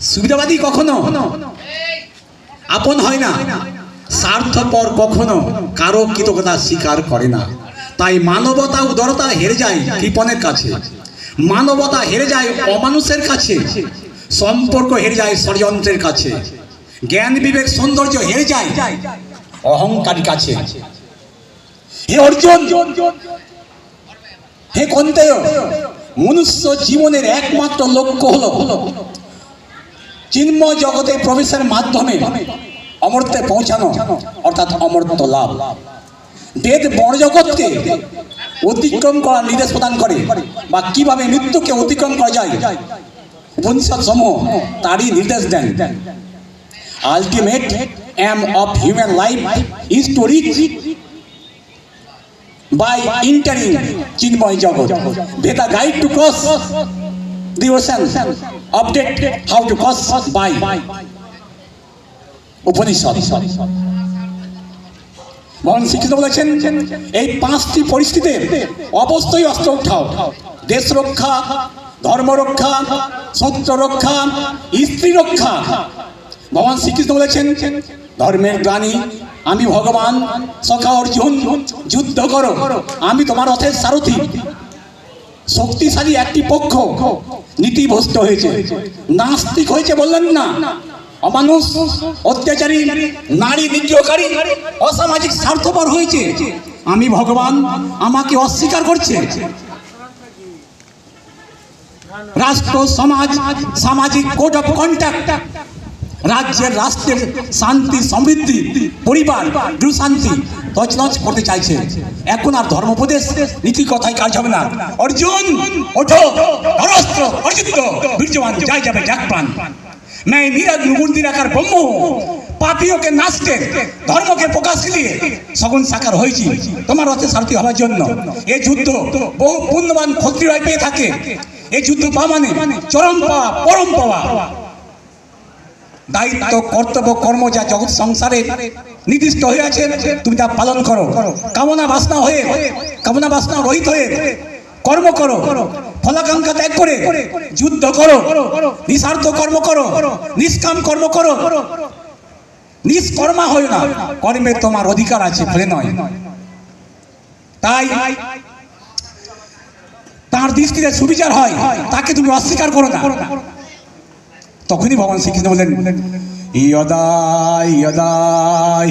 সুবিধাবাদী কখনো আপন হয় না, স্বার্থপর কখনো কারো কৃতজ্ঞতা স্বীকার করে না। তাই মানবতা উদারতা হেরে যায় কৃপণের কাছে, মানবতা হেরে যায় অমানুষের কাছে, সম্পর্ক হেরে যায় ষড়যন্ত্রের কাছে, জ্ঞান বিবেক সৌন্দর্য হেরে যায় অহংকারী কাছে। হে অর্জুন, হে কন্তেয়, মনুষ্য জীবনের একমাত্র লক্ষ্য হলো চিন্ময় জগতে প্রবেশের মাধ্যমে অমর্ত্যে পৌঁছানো, অর্থাৎ অমর্ত্য লাভ। বেদ বড় জগৎকে অতিক্রম করার নির্দেশ প্রদান করে, বা কিভাবে মৃত্যুকে অতিক্রম করা যায় উপনিষদ সমূহ তারই নির্দেশ দেন। Ultimate aim of human life is to reach by entering Chinmoy Jagat. Veda guide to cross the ocean. Update how to cross by Upanishad. ভগবান শ্রীকৃষ্ণ বলেছেন, এই পাঁচটি পরিস্থিতিতে অবশ্যই অস্ত্র উঠাও। দেশ রক্ষা, ধর্ম রক্ষা, শত্রু রক্ষা, স্ত্রী রক্ষা। ভগবান শ্রীকৃষ্ণ বলেছেন, ধর্মের গ্লানি, আমি ভগবান, সখা অর্জুন, যুদ্ধ করো, আমি তোমার রথের সারথি। শক্তিশালী একটি পক্ষ নীতিভ্রষ্ট হয়েছে, নাস্তিক হয়েছে বললেন না, অমানুষ, অত্যাচারী, নারী নিগ্রহকারী, অসামাজিক স্বার্থপর হয়েছে। আমি ভগবান, আমাকে অস্বীকার করছে। রাষ্ট্র, সমাজ, সামাজিক কোড অফ কন্ডাক্ট, রাজ্যের রাষ্ট্রের শান্তি, সমৃদ্ধি, পরিবার, শান্তি তছনছ করতে চাইছে। এখন আর ধর্মোপদেশ, নীতি কথায় কাজ হবে না। অর্জুন ওঠো, অস্ত্র অর্জিত, বীর্যবান যাই যাবে যাক প্রাণ। मैं निर्गुण निराकार ब्रह्म पापियों के नाश के धर्म के प्रकाश के लिए सगुन साकार হয়েছি তোমার রথে সারথি হওয়ার জন্য। এই যুদ্ধ বহু পুণ্যবান ক্ষত্রিয় পেয়ে থাকে। এই যুদ্ধ পাওয়া মানে চরম পাওয়া, পরম পাওয়া। দায়িত্ব, কর্তব্য, কর্ম যা জগৎ সংসারে নির্দিষ্ট হয়ে আছে, তুমি তা পালন করো। কামনা বাসনা রহিত হয়ে কর্ম করো, ফলাকাঙ্ক্ষা ত্যাগ করে যুদ্ধ করো, নিঃস্বার্থ কর্ম করো, নিষ্কাম কর্ম করো। নিষ্কর্মা হয় না, কর্মে তোমার অধিকার আছে, ফলে নয়। তাই তার দৃষ্টিতে সুবিচার হয়, তাকে তুমি অস্বীকার করো না। তখনই ভগবান শ্রীকৃষ্ণ বলেন, ইয়দা ইয়দা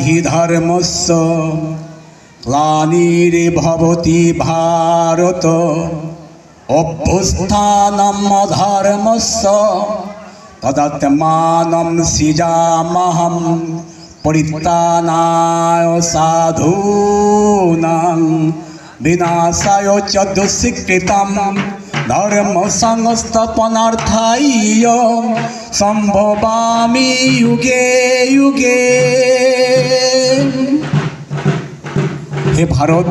হি ধর্মস্য গ্লানিরে ভবতি ভারত অভ্যুত্থানম ধর্মস্য তদাত্মানম সৃজামহং পরিত্রাণায় সাধূনাং বিনাশায় চ দুষ্কৃতম ধর্ম সংস্থাপনার্থায় সম্ভবামি যুগে যুগে। হে ভারত,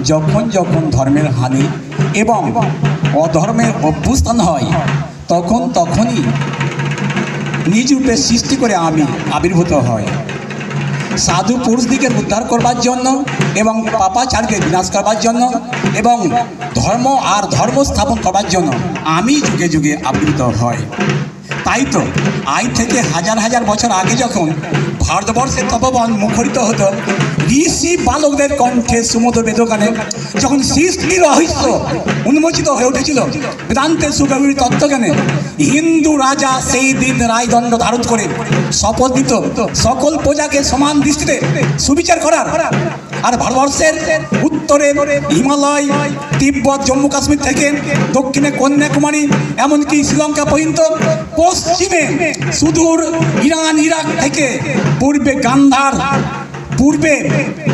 যখন যখন ধর্মের হানি এবং অধর্মের অভ্যুত্থান হয়, তখনই নিজ রূপে সৃষ্টি করে আমি আবির্ভূত হয়। সাধু পুরুষদিকে উদ্ধার করবার জন্য এবং পাপাচারকে বিনাশ করবার জন্য এবং ধর্ম আর ধর্ম স্থাপন করবার জন্য আমি যুগে যুগে আবির্ভূত হয়। তাই তো আজ থেকে হাজার হাজার বছর আগে যখন ভারতবর্ষের তপবন মুখরিত হতো ঋষি বালকদের কণ্ঠে সুমধুর বেদগানে, যখন সৃষ্টির রহস্য উন্মোচিত হয়ে উঠেছিল বেদান্তের সুগভীর তত্ত্বজ্ঞানে, হিন্দু রাজা সেই দিন রায়দণ্ড ধারণ করে শপথ দিত সকল প্রজাকে সমান দৃষ্টিতে সুবিচার করার। আর ভারতবর্ষের উত্তরে হিমালয়, তিব্বত, জম্মু কাশ্মীর থেকে দক্ষিণে কন্যাকুমারী, এমনকি শ্রীলঙ্কা পর্যন্ত, পশ্চিমে সুদূর ইরান, ইরাক থেকে পূর্বে গান্ধার, পূর্বে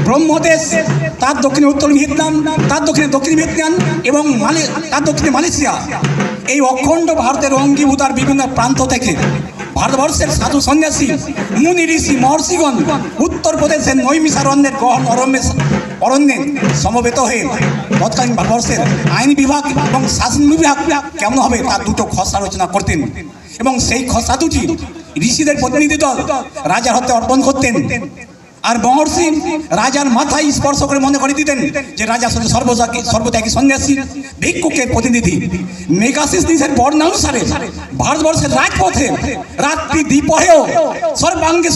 ব্রহ্মদেশ, তার দক্ষিণে উত্তর ভিয়েতনাম, তার দক্ষিণে দক্ষিণ ভিয়েতনাম এবং তার দক্ষিণে মালয়েশিয়া, এই অখণ্ড ভারতের অঙ্গীভূতার বিভিন্ন প্রান্ত থেকে ভারতবর্ষের সাধু সন্ন্যাসী, মুনি, ঋষি, মহর্ষিগণ উত্তরপ্রদেশের নৈমিষারণ্যের গহন অরণ্যে সমবেত হয়ে তৎকালীন ভারতবর্ষের আইন বিভাগ এবং শাসন বিভাগ কেমন হবে তার দুটো খসড়া রচনা করতেন। এবং সেই খসড়া দুটি ঋষিদের প্রতিনিধি দল রাজার হাতে অর্পণ করতেন। আর মহর্ষি রাজার মাথায় স্পর্শ করে মনে করে দিতেন যে রাজা শুধু সর্বত্যাগী সন্ন্যাসী ভিক্ষুকের প্রতিনিধি। মেগাসিস নিজের বর্ণানুসারে ভারতবর্ষের রাজপথে রাত্রি দ্বীপহেও সর্বাঙ্গে